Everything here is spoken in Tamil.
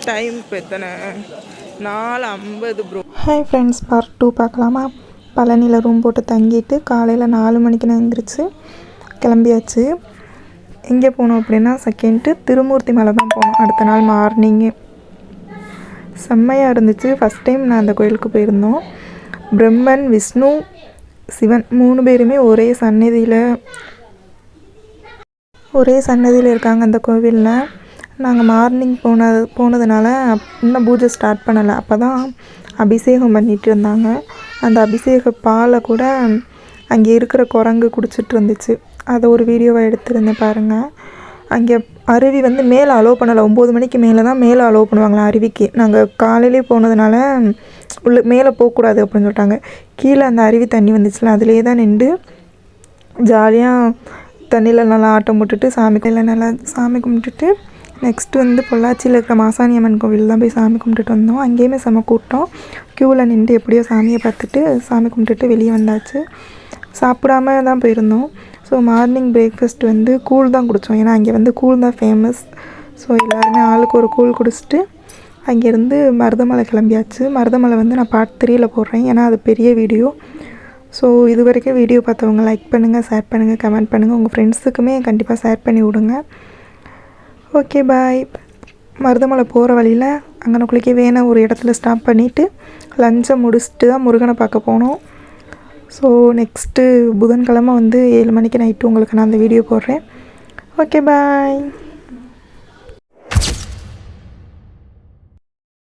டைம் இப்போ எத்தனை 4:50 ப்ரோ. ஹாய் ஃப்ரெண்ட்ஸ், பார்ட் 2 பார்க்கலாமா? பழனியில் ரூம் போட்டு தங்கிட்டு காலையில் 4 மணிக்கு நான் எந்திரிச்சு கிளம்பியாச்சு. எங்கே போனோம் அப்படின்னா செகண்டு திருமூர்த்தி மலை தான் போனோம். அடுத்த நாள் மார்னிங்கு செம்மையாக இருந்துச்சு. ஃபஸ்ட் டைம் நான் அந்த கோயிலுக்கு போயிருந்தோம். பிரம்மன், விஷ்ணு, சிவன் 3 பேருமே ஒரே சன்னதியில் இருக்காங்க அந்த கோவிலில். நாங்கள் மார்னிங் போனதுனால இன்னும் பூஜை ஸ்டார்ட் பண்ணலை. அப்போ தான் அபிஷேகம் பண்ணிகிட்டு இருந்தாங்க. அந்த அபிஷேக பாலை கூட அங்கே இருக்கிற குரங்கு குடிச்சிட்டு இருந்துச்சு. அதை ஒரு வீடியோவை எடுத்துருந்தேன் பாருங்கள். அங்கே அருவி மேலே அலோவ் பண்ணலை. 9 மணிக்கு மேலே தான் மேலே அலோவ் பண்ணுவாங்களா அருவிக்கு. நாங்கள் காலையிலே போனதுனால மேலே போகக்கூடாது அப்படின்னு சொல்லிட்டாங்க. கீழே அந்த அருவி தண்ணி வந்துச்சுல, அதிலே தான் நின்று ஜாலியாக தண்ணியில் நல்லா ஆட்டம் போட்டுட்டு சாமி கும்பிட்டுட்டு நெக்ஸ்ட்டு பொள்ளாச்சியில் இருக்கிற மாசாணி அம்மன் கோவில் தான் போய் சாமி கும்பிட்டுட்டு வந்தோம். அங்கேயுமே செம கூட்டம். க்யூவில் நின்று எப்படியோ சாமியை பார்த்துட்டு சாமி கும்பிட்டுட்டு வெளியே வந்தாச்சு. சாப்பிடாம தான் போயிருந்தோம். ஸோ மார்னிங் பிரேக்ஃபாஸ்ட் கூழ் தான் குடித்தோம். ஏன்னா அங்கே கூழ் தான் ஃபேமஸ். ஸோ எல்லாருமே ஆளுக்கு ஒரு கூழ் குடிச்சிட்டு அங்கேருந்து மருதமலை கிளம்பியாச்சு. மருதமலை நான் பார்ட் 3ல் போடுறேன், ஏன்னா அது பெரிய வீடியோ. ஸோ இது வரைக்கும் வீடியோ பார்த்தவங்க லைக் பண்ணுங்கள், ஷேர் பண்ணுங்கள், கமெண்ட் பண்ணுங்கள். உங்கள் ஃப்ரெண்ட்ஸுக்குமே கண்டிப்பாக ஷேர் பண்ணி விடுங்க. Okay bye. மருதமலை போகிற வழியில் அங்கனக்குள்ளிக்கே வேணால் ஒரு இடத்துல ஸ்டாப் பண்ணிவிட்டு லஞ்சை முடிச்சுட்டு தான் முருகனை பார்க்க போனோம். ஸோ நெக்ஸ்ட்டு புதன்கிழமை 7 மணிக்கு நைட்டு உங்களுக்கு நான் அந்த வீடியோ போடுறேன். Okay bye.